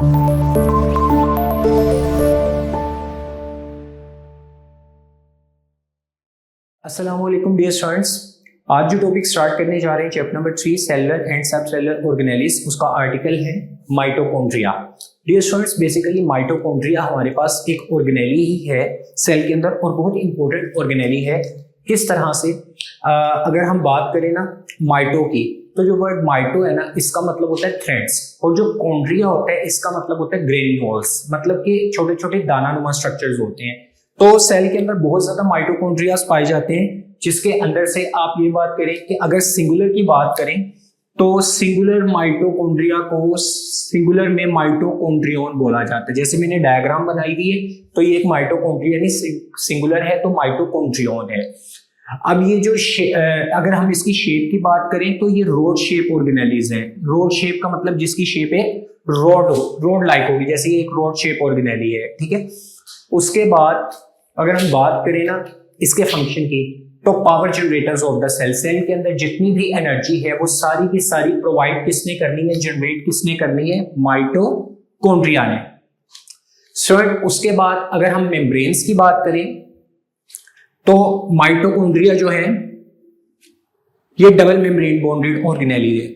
अस्सलाम वालेकुम dear students, आज जो टॉपिक स्टार्ट करने जा रहे हैं chapter number 3 cellular and sub cellular organelles, उसका आर्टिकल है mitochondria. Dear students, basically mitochondria हमारे पास एक ऑर्गेनेली ही है सेल के अंदर और बहुत इंपॉर्टेंट ऑर्गेनेली है। किस तरह से अगर हम बात करें ना माइटो की, तो जो वर्ड माइटो है ना, इसका मतलब होता है थ्रेड्स, और जो कॉन्ड्रिया होता है इसका मतलब होता है ग्रेन्यूल्स, मतलब कि छोटे छोटे दानानुमा स्ट्रक्चर्स होते हैं। तो सेल के अंदर बहुत ज्यादा माइटोकॉन्ड्रियास पाए जाते हैं, जिसके अंदर से आप ये बात करें कि अगर सिंगुलर की बात करें तो सिंगुलर माइटोकॉन्ड्रिया को सिंगुलर में माइटोकॉन्ड्रियन बोला जाता है। जैसे मैंने डायग्राम बनाई हुई है, तो ये एक माइटोकॉन्ड्रिया यानी सिंगुलर है तो माइटोकॉन्ड्रियन है। अब ये जो अगर हम इसकी शेप की बात करें तो ये रोड शेप ऑर्गेनेलीज है। रोड शेप का मतलब जिसकी शेप है रोड लाइक होगी, जैसे ये एक रोड शेप ऑर्गेनेली है, ठीक है। उसके बाद अगर हम बात करें ना इसके फंक्शन की, तो power generators of the cell, cell के अंदर जितनी भी एनर्जी है वो सारी की सारी प्रोवाइड किसने करनी है, जनरेट किसने करनी है, माइटोकॉन्ड्रिया ने। सर उसके बाद अगर हम मेम्ब्रेन्स की बात करें तो माइटोकॉन्ड्रिया जो है ये डबल मेम्ब्रेन बॉन्डेड ऑर्गेनेली है,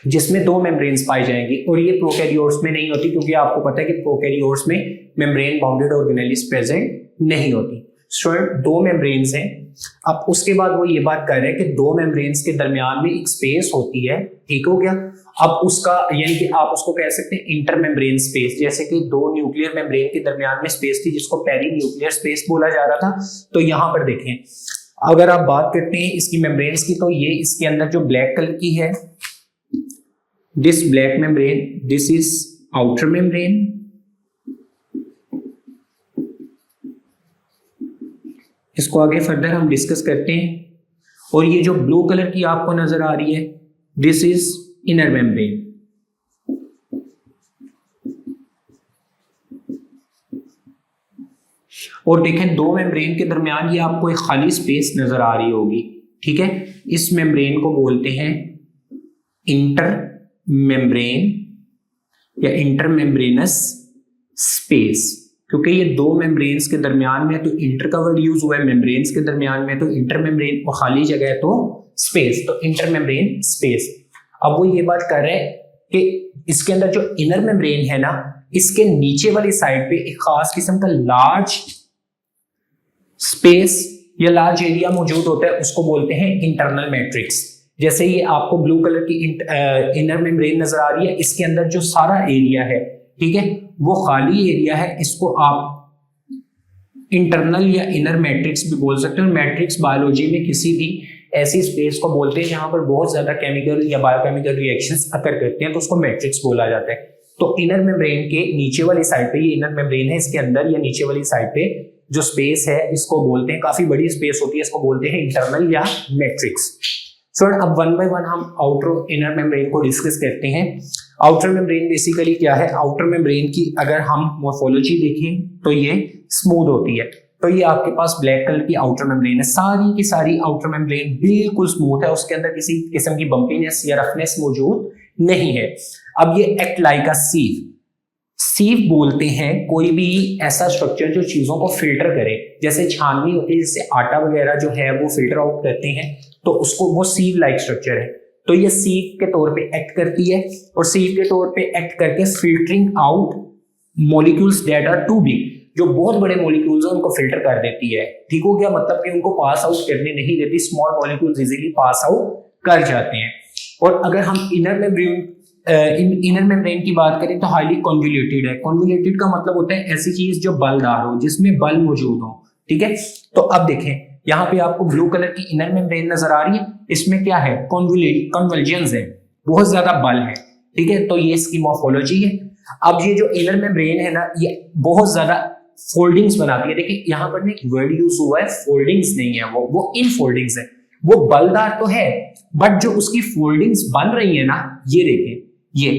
जिसमें दो मेम्ब्रेन्स पाई जाएंगी, और ये प्रोकैरियोट्स में नहीं होती, क्योंकि आपको पता है कि प्रोकैरियोट्स में मेम्ब्रेन बाउंडेड ऑर्गेनेलीज प्रेजेंट नहीं होती। स्टूडेंट, दो मेम्ब्रेन्स हैं। अब उसके बाद वो ये बात कर रहे हैं कि दो मेम्ब्रेन्स के दरमियान में एक स्पेस होती है, ठीक हो गया। अब उसका यानी कि आप उसको कह सकते हैं इंटर मेम्ब्रेन स्पेस, जैसे कि दो न्यूक्लियर मेम्ब्रेन के दरमियान में स्पेस थी जिसको पेरी न्यूक्लियर स्पेस बोला जा रहा था। तो यहाँ पर देखें, अगर आप बात करते हैं इसकी मेम्ब्रेन्स की, तो ये इसके अंदर जो ब्लैक कलर की है, this black membrane, this is outer membrane, इसको आगे फर्दर हम डिस्कस करते हैं। और ये जो ब्लू कलर की आपको नजर आ रही है, दिस इज इनर मेम्ब्रेन। और देखें दो मेम्ब्रेन के दरमियान ये आपको एक खाली स्पेस नजर आ रही होगी, ठीक है। इस मेम्ब्रेन को बोलते हैं इंटर मेम्ब्रेन या इंटरमेम्ब्रेनस स्पेस, क्योंकि ये दो मेम्ब्रेन्स के दरमियान में तो इंटर का वर्ड यूज हुआ है, मेम्ब्रेन्स के दरमियान में तो इंटर मेम्ब्रेन और खाली जगह तो स्पेस, तो इंटरमेम्ब्रेन स्पेस। अब वो ये बात कर रहे हैं कि इसके अंदर जो इनर मेम्ब्रेन है ना, इसके नीचे वाली साइड पे एक खास किस्म का लार्ज स्पेस या लार्ज एरिया मौजूद होता है, उसको बोलते हैं इंटरनल मैट्रिक्स। जैसे ये आपको ब्लू कलर की इनर मेम्ब्रेन नजर आ रही है, इसके अंदर जो सारा एरिया है, ठीक है, वो खाली एरिया है, इसको आप इंटरनल या इनर मैट्रिक्स भी बोल सकते हो। मैट्रिक्स बायोलॉजी में किसी भी ऐसी स्पेस को बोलते हैं जहां पर बहुत ज्यादा केमिकल या बायोकेमिकल रिएक्शंस अकर करते हैं, तो उसको मैट्रिक्स बोला जाता है। तो इनर मेम्ब्रेन के नीचे वाली साइड पे, ये इनर मेम्ब्रेन है, इसके अंदर या नीचे वाली साइड पे जो स्पेस है इसको बोलते हैं, काफी बड़ी स्पेस होती है, इसको बोलते हैं इंटरनल या मैट्रिक्स। सो अब वन बाय वन हम आउटर इनर मेम्ब्रेन को डिस्कस करते हैं। आउटर मेम्ब्रेन बेसिकली क्या है, आउटर मेम्ब्रेन की अगर हम मोर्फोलॉजी देखें तो ये स्मूथ होती है। तो ये आपके पास ब्लैक कलर की आउटर मेम्ब्रेन है, सारी की सारी आउटर मेम्ब्रेन बिल्कुल स्मूथ है, उसके अंदर किसी किस्म की बम्पीनेस या रफनेस मौजूद नहीं है। अब ये एक्ट लाइक अ सीव, सीव बोलते हैं कोई भी ऐसा स्ट्रक्चर जो चीजों को फिल्टर करे, जैसे छाननी होती है, जैसे आटा वगैरह जो है वो फिल्टर आउट करते हैं, तो उसको वो सीव लाइक स्ट्रक्चर है। तो ये सीव के तौर पे एक्ट करती है, और सीव के तौर पे एक्ट करके filtering out molecules that are too big, जो बहुत बड़े मॉलिक्यूल्स हैं उनको फिल्टर कर देती है, ठीक हो गया। मतलब कि उनको पास आउट करने नहीं देती, small molecules easily pass out कर जाते हैं। और अगर हम इनर मेम्ब्रेन की बात करें तो हाईली कॉन्वोल्यूटेड है। कॉन्वोल्यूटेड का मतलब होता है ऐसी चीज जो बलदार हो, जिसमें बल मौजूद हो, ठीक है। तो अब देखें यहाँ पे आपको ब्लू कलर की इनर मेम्ब्रेन नजर आ रही है, इसमें क्या है, कन्वर्जेंस है, बहुत ज्यादा बल है, ठीक है। तो ये इसकी मॉर्फोलॉजी है। अब ये जो इनर मेम्ब्रेन है ना, ये बहुत ज्यादा फोल्डिंग्स बनाती है। देखिए यहाँ पर एक वर्ड यूज हुआ है, फोल्डिंग्स नहीं है, वो इन फोल्डिंग्स है। वो बलदार तो है, बट जो उसकी फोल्डिंग्स बन रही है ना, ये देखिए, ये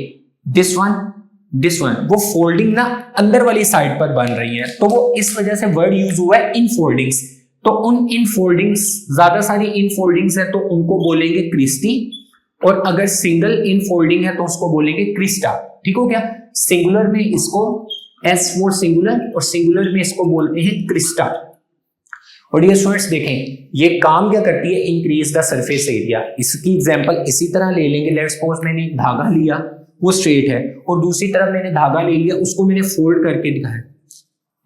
दिस वन वो फोल्डिंग ना अंदर वाली साइड पर बन रही है, तो वो इस वजह से वर्ड यूज हुआ है इन फोल्डिंग्स। तो उन इन फोल्डिंग्स, ज्यादा सारी इन फोल्डिंग्स है तो उनको बोलेंगे क्रिस्टी, और अगर सिंगल इन फोल्डिंग है तो उसको बोलेंगे क्रिस्टा, ठीक हो गया। सिंगुलर में इसको एस फॉर सिंगुलर और सिंगुलर में इसको बोलते हैं क्रिस्टा। और ये स्टूडेंट्स देखें ये काम क्या करती है, इंक्रीज द सरफेस एरिया। इसकी एग्जांपल इसी तरह ले लेंगे, लेट्स सपोज मैंने एक धागा लिया वो स्ट्रेट है और दूसरी तरफ मैंने धागा ले लिया उसको मैंने फोल्ड करके दिखाया।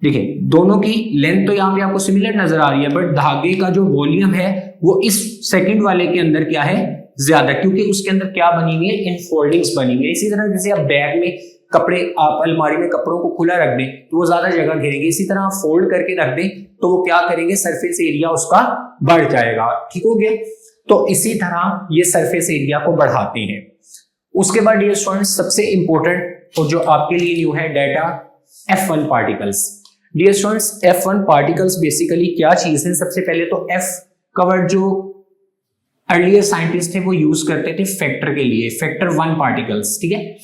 देखिए दोनों की लेंथ तो यहाँ पे आपको सिमिलर नजर आ रही है, बट धागे का जो वॉल्यूम है वो इस सेकंड वाले के अंदर क्या है, ज्यादा, क्योंकि उसके अंदर क्या बनी हुई है, इनफोल्डिंग्स बनी हुई है। इसी तरह जैसे आप बैग में कपड़े, आप अलमारी में कपड़ों को खुला रख दें तो वो ज्यादा जगह घेरेंगे, इसी तरह आप फोल्ड करके रख दें तो वो क्या करेंगे, सरफेस एरिया उसका बढ़ जाएगा। ठीक हो गया। तो इसी तरह ये सरफेस एरिया को बढ़ाते हैं। उसके बाद डियर स्टूडेंट्स सबसे इंपॉर्टेंट और जो आपके लिए न्यू है, data F1 particles. Dear students F1 particles basically क्या चीज है, सबसे पहले तो F का वर्ड जो अर्लियर साइंटिस्ट थे वो यूज करते थे फैक्टर के लिए, फैक्टर 1 पार्टिकल्स। ठीक है।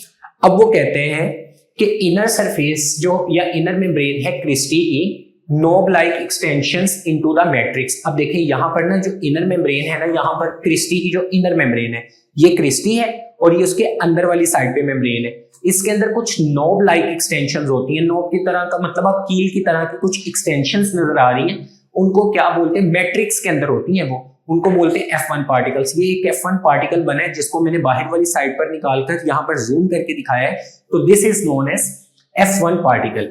अब वो कहते हैं कि इनर सरफेस जो या इनर मेम्ब्रेन है क्रिस्टी की, knob like extensions into the matrix. अब देखिए यहाँ पर ना जो इनर मेम्ब्रेन है ना, यहाँ पर क्रिस्टी की जो इनर मेम्ब्रेन है ये क्रिस्टी है और ये उसके अंदर वाली साइड पे मेम्ब्रेन है। इसके अंदर कुछ नोब लाइक एक्सटेंशंस होती हैं। नोब की तरह का मतलब आप कील की तरह की कुछ एक्सटेंशंस नजर आ रही हैं, उनको क्या बोलते हैं, मैट्रिक्स के अंदर होती हैं, वो उनको बोलते हैं F1 पार्टिकल्स। ये एक F1 पार्टिकल बना है जिसको मैंने बाहर वाली साइड पर निकालकर यहाँ पर जूम करके दिखाया है, तो this is known as F1 particle.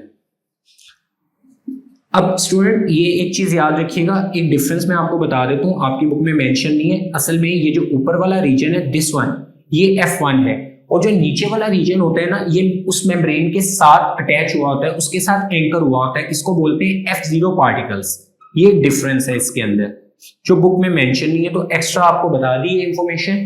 अब स्टूडेंट ये एक चीज याद रखिएगा, एक डिफरेंस मैं आपको बता देता हूँ, आपकी बुक में मेंशन नहीं है। असल में ये जो ऊपर वाला रीजन है दिस वन, ये F1 है, और जो नीचे वाला रीजन होता है ना ये उस मेम्ब्रेन के साथ अटैच हुआ होता है, उसके साथ एंकर हुआ होता है, इसको बोलते हैं F0 पार्टिकल्स। ये डिफरेंस है इसके अंदर जो बुक में मेंशन नहीं है, तो एक्स्ट्रा आपको बता दी ये इंफॉर्मेशन।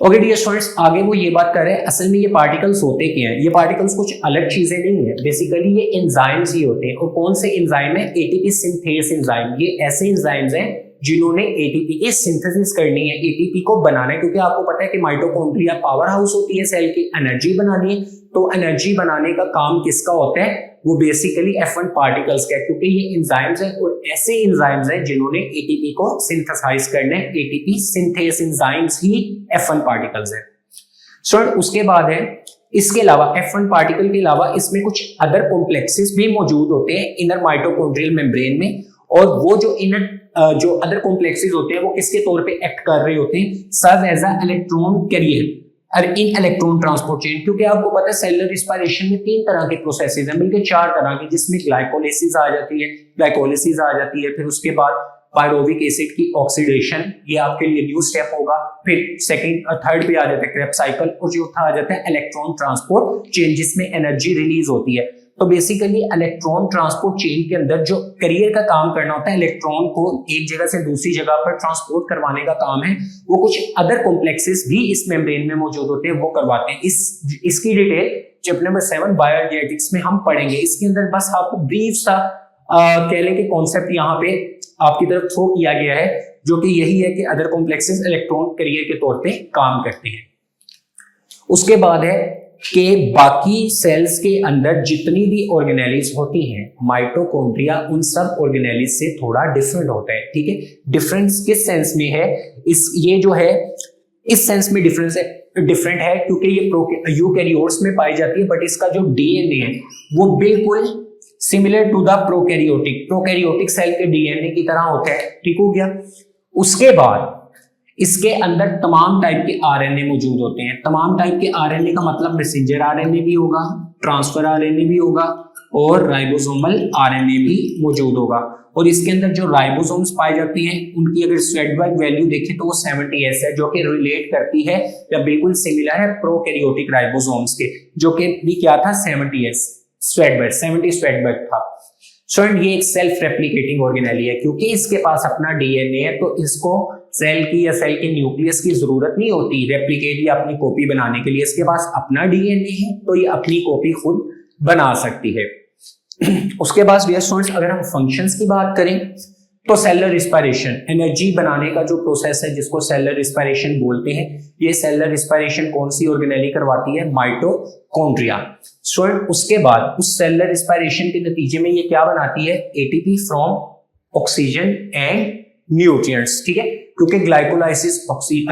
ओके डियर स्टूडेंट्स आगे वो ये बात कर रहे हैं असल में ये पार्टिकल्स होते क्या हैं। ये पार्टिकल्स कुछ अलग चीजें नहीं है, बेसिकली ये एंजाइम्स ही होते हैं। और कौन से एंजाइम है, एटीपी सिंथेस एंजाइम। ये ऐसे एंजाइम्स हैं जिन्होंने एटीपी की सिंथेसिस करनी है, एटीपी को बनाना है, क्योंकि आपको पता है कि माइटोकॉन्ड्रिया पावर हाउस होती है सेल की, एनर्जी बनानी है, तो एनर्जी बनाने का काम किसका होता है, वो बेसिकली F1 पार्टिकल्स का है, क्योंकि ये एंजाइम्स हैं और ऐसे एंजाइम्स हैं जिन्होंने एटीपी को सिंथेसाइज करना है। एटीपी सिंथेस एंजाइम्स ही F1 पार्टिकल्स है। सो उसके बाद है इसके अलावा F1 पार्टिकल के अलावा इसमें कुछ अदर कॉम्प्लेक्सेस भी मौजूद होते हैं इनर माइटोकॉन्ड्रियल मेम्ब्रेन में, और वो जो इनर जो अदर कॉम्प्लेक्सेस होते हैं वो किसके तौर पे एक्ट कर रहे होते हैं, serve as a electron carrier in electron transport chain. क्योंकि आपको पता है सेलुलर रिस्पायरेशन में 3 तरह के प्रोसेसेस हैं, मिलकर 4 तरह के, जिसमें ग्लाइकोलिसिस आ जाती है, फिर उसके बाद पायरोविक एसिड की ऑक्सीडेशन, ये आपके लिए न्यू स्टेप होगा, फिर सेकंड थर्ड पे आ जाता है क्रेब्स साइकिल, और चौथा आ जाता है इलेक्ट्रॉन ट्रांसपोर्ट चेन जिसमें एनर्जी रिलीज होती है। तो बेसिकली इलेक्ट्रॉन ट्रांसपोर्ट चेन के अंदर जो करियर का काम करना होता है, इलेक्ट्रॉन को एक जगह से दूसरी जगह पर ट्रांसपोर्ट करवाने का काम है, वो कुछ अदर कॉम्प्लेक्सेस भी इस मेम्ब्रेन में मौजूद होते हैं, वो करवाते हैं। इसकी डिटेल चैप्टर नंबर 7 बायोजेनेटिक्स में हम पढ़ेंगे। इसके अंदर बस आपको ब्रीफ सा कह लें कि कॉन्सेप्ट यहाँ पे आपकी तरफ थ्रो किया गया है, जो कि यही है कि अदर कॉम्प्लेक्सेस इलेक्ट्रॉन करियर के तौर पे काम करते हैं। उसके बाद है कि बाकी सेल्स के अंदर जितनी भी ऑर्गेनेलिज होती हैं, माइटोकॉन्ड्रिया उन सब ऑर्गेनेलिज से थोड़ा डिफरेंट होता है। ठीक है, डिफरेंस किस सेंस में है, ये जो है इस सेंस में डिफरेंट है क्योंकि ये यूकैरियोट्स में पाई जाती है, बट इसका जो डीएनए है वो बिल्कुल similar to the prokaryotic cell के डीएनए की तरह होता है। ठीक हो गया। उसके बाद इसके अंदर तमाम टाइप के आरएनए मौजूद होते हैं। तमाम टाइप के आरएनए का मतलब मैसेंजर आरएनए भी होगा, ट्रांसफर आरएनए भी होगा और राइबोसोमल आरएनए भी मौजूद होगा। और इसके अंदर जो राइबोसोम्स पाई जाती हैं उनकी अगर स्वेडबर्ग वैल्यू देखें तो वो 70s है, जो कि रिलेट करती है या बिल्कुल सिमिलर है प्रोकैरियोटिक राइबोसोम्स के, जो कि भी क्या था 70 स्वेडबर्ग था। स्टूडेंट ये एक सेल्फ रेप्लिकेटिंग ऑर्गेनेली है, क्योंकि इसके पास अपना डीएनए है तो इसको सेल की या सेल के न्यूक्लियस की जरूरत नहीं होती रेप्लिकेट या अपनी कॉपी बनाने के लिए। इसके पास अपना डीएनए है तो ये अपनी कॉपी खुद बना सकती है। उसके बाद डियर स्टूडेंट्स अगर हम फंक्शंस की बात करें तो सेलुलर रिस्पायरेशन, एनर्जी बनाने का जो प्रोसेस है जिसको सेलुलर रिस्पायरेशन बोलते हैं, ये सेलुलर रिस्पायरेशन कौन सी ऑर्गेनेली करवाती है, माइटोकॉन्ड्रिया। स्टूडेंट उसके बाद उस सेलुलर रिस्पायरेशन के नतीजे में ये क्या बनाती है, ATP from oxygen and nutrients. ठीक है, क्योंकि ग्लाइकोलाइसिस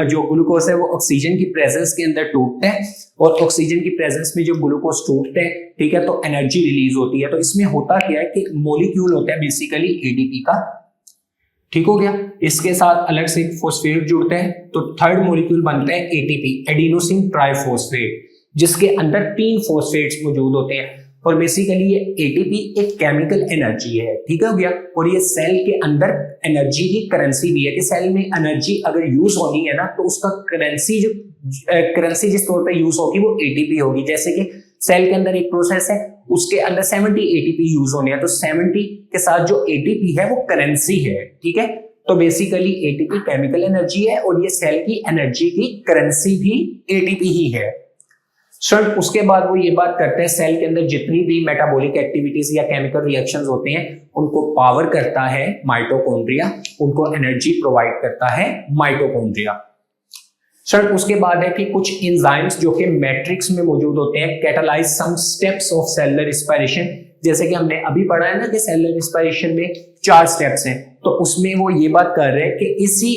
जो ग्लूकोज है वो ऑक्सीजन की प्रेजेंस के अंदर टूटता है, और ऑक्सीजन की प्रेजेंस में जब ग्लूकोज टूटते हैं, ठीक है, तो एनर्जी रिलीज होती है। तो इसमें होता क्या है कि मॉलिक्यूल होता है बेसिकली एडीपी का, ठीक हो गया, इसके साथ अलग से फॉस्फेट जुड़ते हैं, तो थर्ड मॉलिक्यूल बनता है एटीपी, एडिनोसिन ट्राइफॉस्फेट, जिसके अंदर 3 फॉस्फेट्स मौजूद होते हैं। और बेसिकली ये एटीपी एक केमिकल एनर्जी है, ठीक हो गया, और ये सेल के अंदर एनर्जी की करेंसी भी है कि सेल में एनर्जी अगर यूज होनी है ना, तो उसका करेंसी जिस तौर पे यूज होगी वो एटीपी होगी। जैसे कि सेल के अंदर एक प्रोसेस है, उसके अंदर 70 एटीपी यूज होने हैं, तो 70 के साथ जो एटीपी है वो करेंसी है, ठीक है। तो बेसिकली एटीपी केमिकल एनर्जी है, और ये सेल की एनर्जी की करेंसी भी एटीपी ही है। सर उसके बाद वो ये बात करते हैं, सेल के अंदर जितनी भी मेटाबॉलिक एक्टिविटीज या केमिकल रिएक्शंस होते हैं उनको पावर करता है माइटोकॉन्ड्रिया, उनको एनर्जी प्रोवाइड करता है माइटोकॉन्ड्रिया। सर उसके बाद है कि कुछ एंजाइम्स जो कि मैट्रिक्स में मौजूद होते हैं catalyse some steps of cellular respiration. जैसे कि हमने अभी पढ़ा है ना कि सेलुलर रेस्पिरेशन में 4 स्टेप्स हैं, तो उसमें वो ये बात कर रहे हैं कि इसी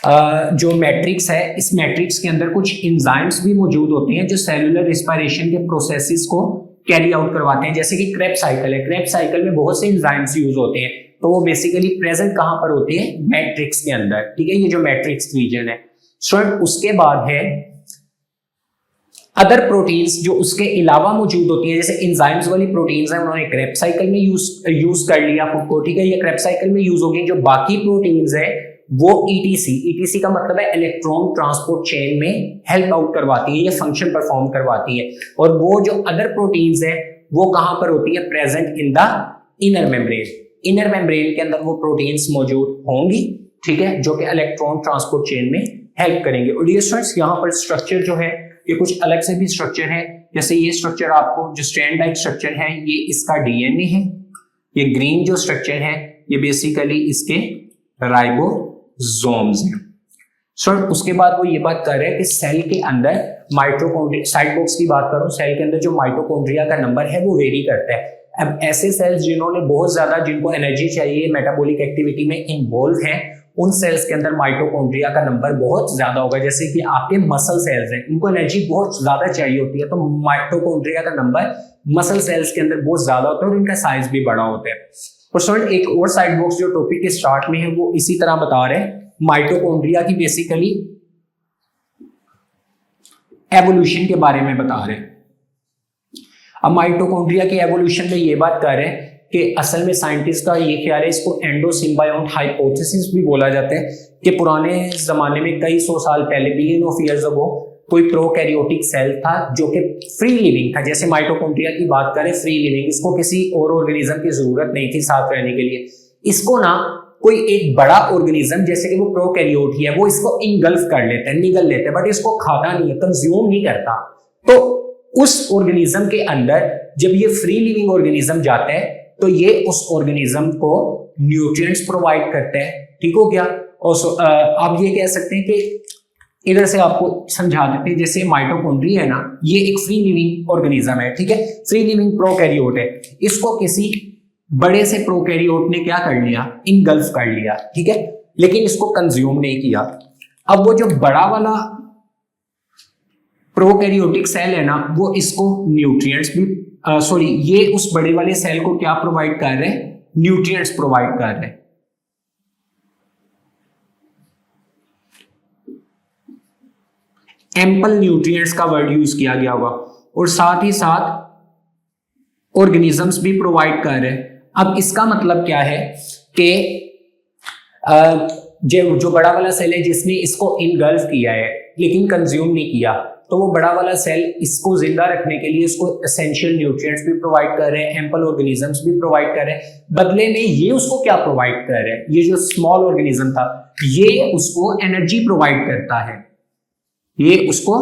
जो मैट्रिक्स है, इस मैट्रिक्स के अंदर कुछ एंजाइम्स भी मौजूद होते हैं जो सेलुलर रेस्पिरेशन के प्रोसेसेस को कैरी आउट करवाते हैं। जैसे कि क्रेब्स साइकिल है, क्रेब्स साइकिल में बहुत से एंजाइम्स यूज होते हैं, तो वो बेसिकली प्रेजेंट कहां पर होते हैं, मैट्रिक्स के अंदर, ठीक है, ये जो मैट्रिक्स रीजन है। स्टूडेंट उसके बाद है अदर प्रोटीन्स जो उसके अलावा मौजूद होती है, जैसे एंजाइम्स वाली प्रोटीन्स है, उन्होंने क्रेब्स साइकिल में यूज कर लिया खुद को, ठीक है, ये क्रेब्स साइकिल में यूज होगी। जो बाकी प्रोटीन्स है वो ईटीसी का मतलब है इलेक्ट्रॉन ट्रांसपोर्ट चेन में हेल्प आउट करवाती है, ये फंक्शन परफॉर्म करवाती है। और वो जो अदर प्रोटीन्स है वो कहां पर होती है, present in the inner membrane. Inner membrane के अंदर वो प्रोटीन्स मौजूद होंगी, ठीक है, जो कि इलेक्ट्रॉन ट्रांसपोर्ट चेन में हेल्प करेंगे। और ये स्टूडेंट्स यहाँ पर स्ट्रक्चर जो है ये कुछ अलग से भी स्ट्रक्चर है। जैसे ये स्ट्रक्चर आपको जो स्ट्रैंड लाइक स्ट्रक्चर है ये इसका डीएनए है, ये ग्रीन जो स्ट्रक्चर है ये बेसिकली इसके राइबोसोम्स हैं। सर उसके बाद वो ये बात कर रहे हैं कि सेल के अंदर माइटोकॉन्ड्रिया, साइड बॉक्स की बात करूं, सेल के अंदर जो माइटोकॉन्ड्रिया का नंबर है वो वेरी करता है। अब ऐसे सेल्स जिन्होंने बहुत ज्यादा, जिनको एनर्जी चाहिए, मेटाबॉलिक एक्टिविटी में इन्वॉल्व है, उन सेल्स के अंदर माइटोकॉन्ड्रिया का नंबर बहुत ज्यादा होगा। जैसे कि आपके मसल सेल्स हैं, इनको एनर्जी बहुत ज्यादा चाहिए होती है, तो माइटोकॉन्ड्रिया का नंबर मसल सेल्स के अंदर बहुत ज्यादा होता है और इनका साइज भी बड़ा होता है। और स्टूडेंट एक और साइड बॉक्स जो टॉपिक के स्टार्ट में है वो इसी तरह बता रहे हैं माइटोकॉन्ड्रिया की बेसिकली एवोल्यूशन के बारे में बता रहे हैं। अब माइटोकॉन्ड्रिया की एवोल्यूशन में ये बात कर रहे हैं कि असल में साइंटिस्ट का ये ख्याल है, इसको एंडोसिम्बायोट हाइपोथेसिस भी बोला जाता है, कि पुराने जमाने में कई 100 साल पहले, बिलियन ऑफ ईयर्स अगो, कोई प्रोकैरियोटिक सेल था जो कि फ्री लिविंग था। जैसे माइटोकॉन्ड्रिया की बात करें, फ्री लिविंग, इसको किसी और ऑर्गेनिज्म की जरूरत नहीं थी साथ रहने के लिए। इसको ना कोई एक बड़ा ऑर्गेनिज्म, जैसे कि वो प्रोकैरियोट ही है, वो इसको इनगल्फ कर लेता है, निगल लेता है, बट इसको खाता नहीं है, कंज्यूम नहीं करता। तो उस ऑर्गेनिज्म के अंदर जब ये फ्री लिविंग ऑर्गेनिज्म जाता है तो ये उस ऑर्गेनिज्म को न्यूट्रिएंट्स प्रोवाइड करता है, ठीक हो गया। और आप ये कह सकते हैं कि इधर से आपको समझा देते हैं, जैसे माइटोकॉन्ड्रिया है ना, ये एक फ्री लिविंग ऑर्गेनिज्म है, ठीक है, फ्री लिविंग प्रोकैरियोट है। इसको किसी बड़े से प्रोकैरियोट ने क्या कर लिया, इनगल्फ कर लिया, ठीक है, लेकिन इसको कंज्यूम नहीं किया। अब वो जो बड़ा वाला प्रोकैरियोटिक सेल है ना, वो इसको न्यूट्रिएंट्स भी ये उस बड़े वाले सेल को क्या प्रोवाइड कर रहे हैं, न्यूट्रिएंट्स प्रोवाइड कर रहे हैं। एम्पल न्यूट्रिएंट्स का वर्ड यूज किया गया होगा, और साथ ही साथ ऑर्गेनिजम्स भी प्रोवाइड कर रहे हैं। अब इसका मतलब क्या है कि जो बड़ा वाला सेल है जिसने इसको इनगल्फ किया है लेकिन कंज्यूम नहीं किया, तो वो बड़ा वाला सेल इसको जिंदा रखने के लिए इसको एसेंशियल न्यूट्रिएंट्स भी प्रोवाइड कर रहे हैं, एम्पल ऑर्गेनिजम्स भी प्रोवाइड कर रहे हैं। बदले में ये उसको क्या प्रोवाइड कर रहे हैं, ये जो स्मॉल ऑर्गेनिज्म था ये उसको एनर्जी प्रोवाइड करता है, ये उसको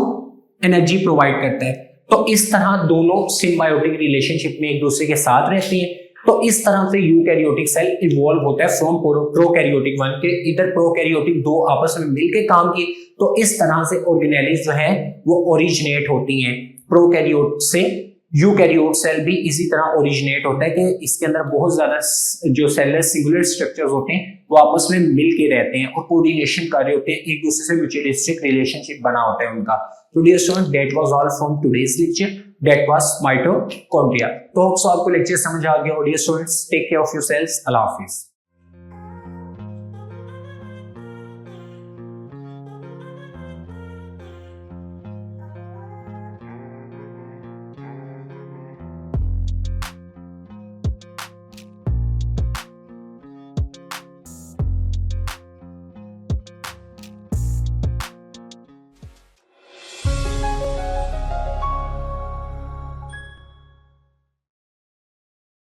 एनर्जी प्रोवाइड करता है। तो इस तरह दोनों सिम्बायोटिक रिलेशनशिप में एक दूसरे के साथ रहती है। तो इस तरह से यूकैरियोटिक सेल इवॉल्व होता है फ्रॉम प्रोकैरियोटिक वन के। इधर प्रोकैरियोटिक दो आपस में मिलकर काम किए, तो इस तरह से ऑर्गेनेलिज जो है वो ओरिजिनेट होती हैं प्रोकैरियोट से। यूकैरियोट सेल भी इसी तरह ओरिजिनेट होता है कि इसके अंदर बहुत ज्यादा जो सेलुलर सिंगुलर स्ट्रक्चर्स होते हैं वो आपस में मिल के रहते हैं और कोऑर्डिनेशन कर रहे होते हैं, एक दूसरे से म्यूचुअलिस्टिक रिलेशनशिप बना होता है उनका। तो dear student, that was all from today's lecture, that was mitochondria. तो होप्स आपको लेक्चर समझ आ गया। और dear students, take care of yourselves. अल्लाह हाफिज।